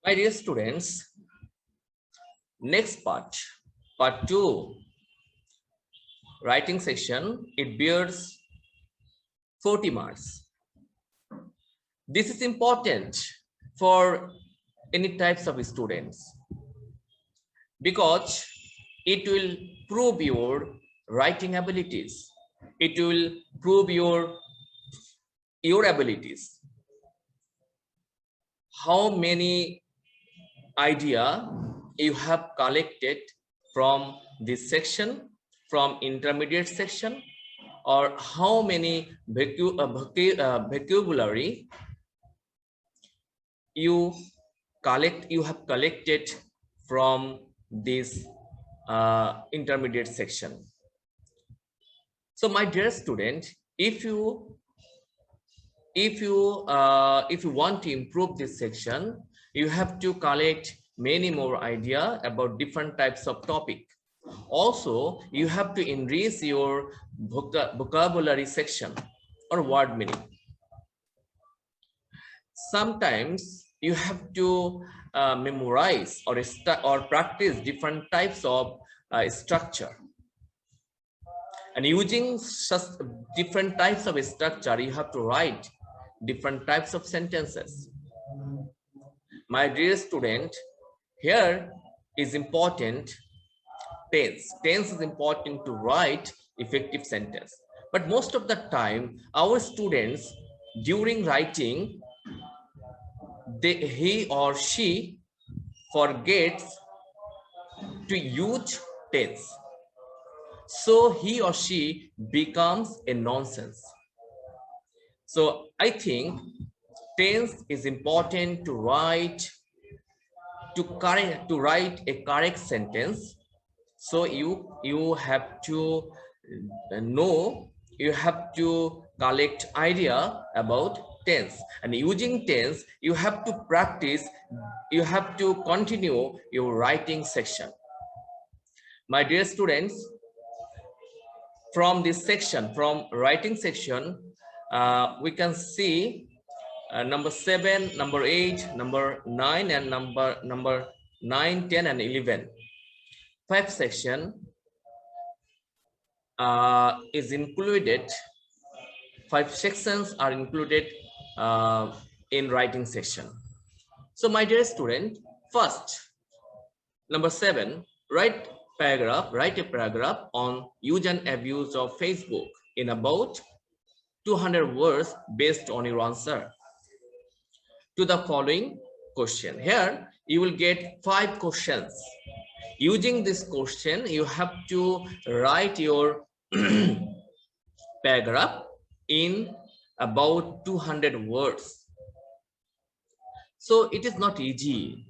My dear students, next part 2, writing section, it bears 40 marks. This is important for any types of students because it will prove your writing abilities. It will prove your abilities. How many idea you have collected from this section, from intermediate section, or how many vocabulary you have collected from this intermediate section. So my dear student, if you want to improve this section, you have to collect many more idea about different types of topic. Also, you have to enrich your vocabulary section or word meaning. Sometimes you have to memorize or practice different types of structure. And using such different types of structure, you have to write different types of sentences. My dear student, here is important tense. Tense is important to write effective sentence. But most of the time, our students during writing, he or she forgets to use tense. So he or she becomes a nonsense. So I think tense is important to write a correct sentence. So you have to know, you have to collect idea about tense, and using tense you have to practice, you have to continue your writing section. My dear students, from this section, from writing section, we can see number 7, number 8, number 9, and number 9, 10, and 11. 5 section is included. 5 sections are included in writing section. So my dear student, first, number 7, write a paragraph on use and abuse of Facebook in about 200 words based on your answer to the following question. Here you will get 5 questions. Using this question, you have to write your paragraph in about 200 words. So it is not easy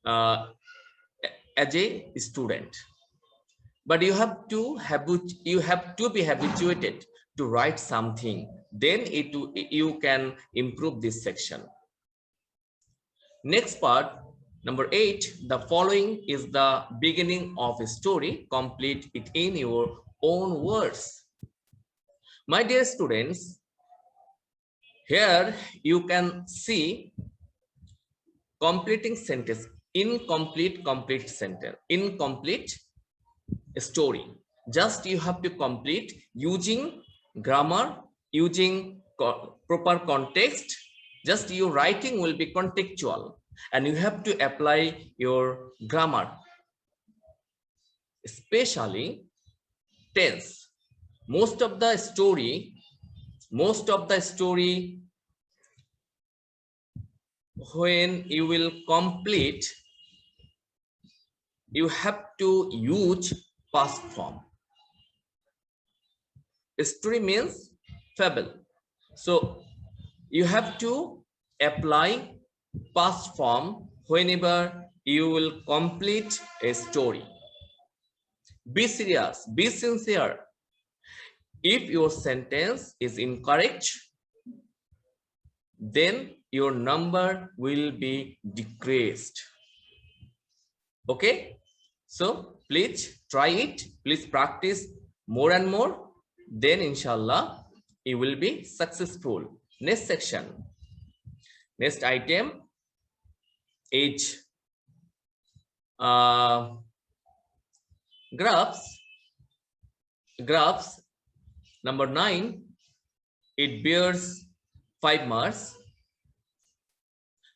as a student, but you have to be habituated to write something. Then you can improve this section. Next part, number 8, the following is the beginning of a story. Complete it in your own words. My dear students, here you can see completing sentence, incomplete, complete sentence, incomplete story. Just you have to complete using grammar, using proper context. Just your writing will be contextual, and you have to apply your grammar, especially tense. Most of the story, when you will complete, you have to use past form. Story means fable. So you have to apply past form whenever you will complete a story. Be serious, be sincere. If your sentence is incorrect, then your number will be decreased. Okay, so please try it, please practice more and more, then inshallah you will be successful. Next section, Next item is graphs. Graphs. Number 9, it bears 5 marks.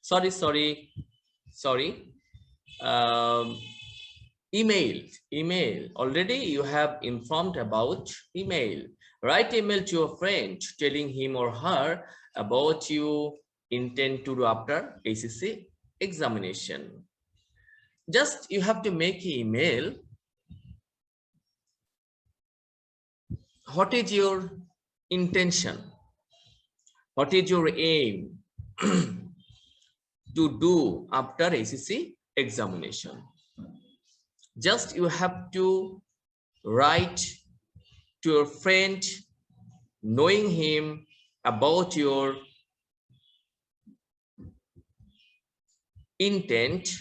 Sorry. Email. Already you have informed about email. Write email to your friend telling him or her about you intend to do after ACC examination. Just you have to make an email. What is your intention? What is your aim to do after ACC examination? Just you have to write to your friend, knowing him about your intent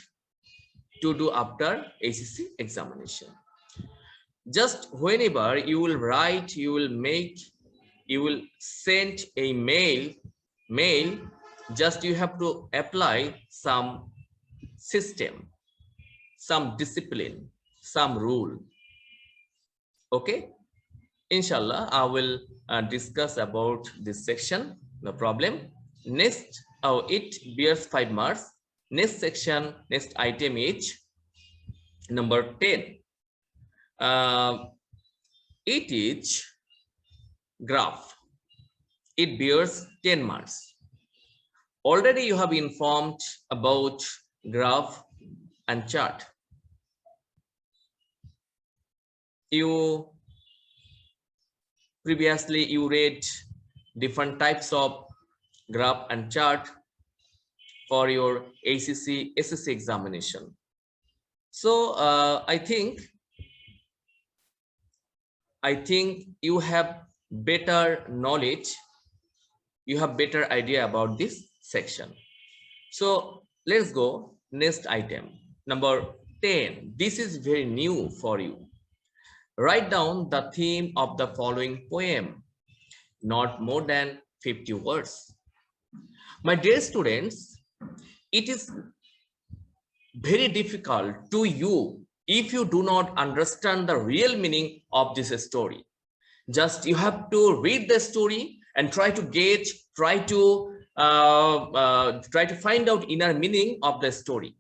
to do after ACC examination. Just whenever you will write, you will send a mail, just you have to apply some system, some discipline, some rule. Okay, inshallah I will discuss about this section, no problem. Next, it bears 5 marks. Next section, next item is number 10. It is graph. It bears 10 marks. Already you have informed about graph and chart. Previously you read different types of graph and chart for your ACC SSC examination. So I think you have better knowledge, you have better idea about this section. So let's go next item, number 10. This is very new for you. Write down the theme of the following poem, not more than 50 words. My dear students, it is very difficult to you if you do not understand the real meaning of this story. Just you have to read the story and try to gauge, try to find out inner meaning of the story.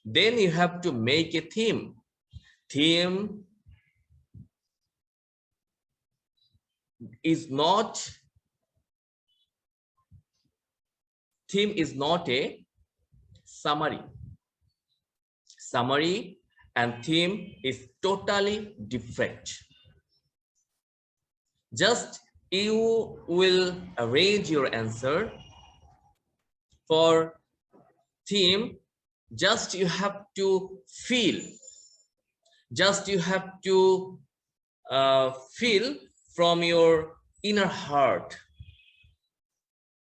Then you have to make a theme. Theme is not a summary. Summary and theme is totally different. Just you will arrange your answer. For theme, just you have to feel. Just you have to feel from your inner heart.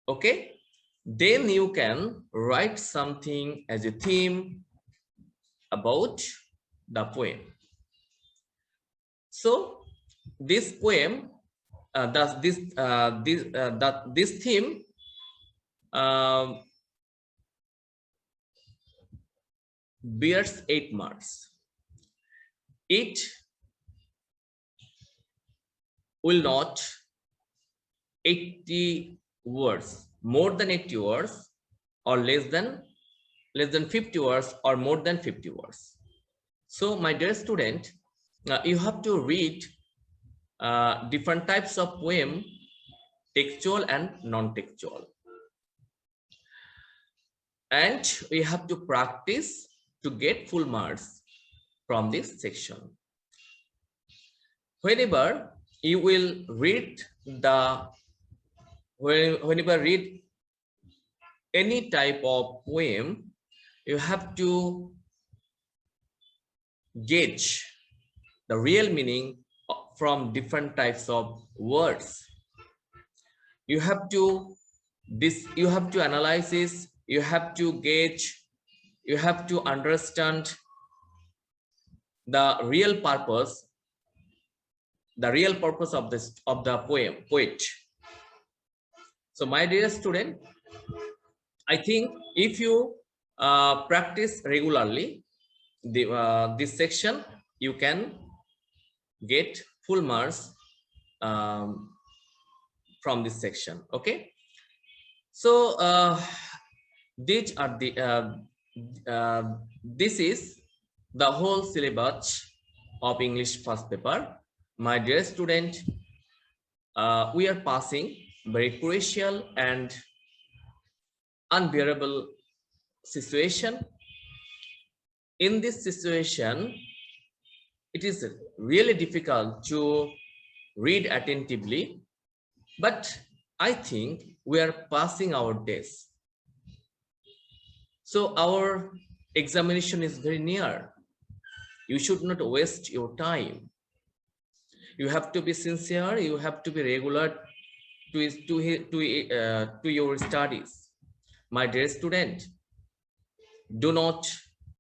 Okay, then you can write something as a theme about the poem. So this poem this theme bears 8 marks. It will not 80 words, more than 80 words, or less than 50 words, or more than 50 words. So my dear student, you have to read different types of poem, textual and non-textual, and we have to practice to get full marks from this section. Whenever you will read whenever read any type of poem, you have to gauge the real meaning from different types of words. You have to analyze this, you have to gauge, you have to understand the real purpose of the poet. So my dear student, I think if you practice regularly this section, you can get full marks um, from this section. Okay, so these are the this is the whole syllabus of English first paper. My dear student, we are passing very crucial and unbearable situation. In this situation, it is really difficult to read attentively, but I think we are passing our test. So our examination is very near. You should not waste your time. You have to be sincere. You have to be regular to your studies. My dear student, do not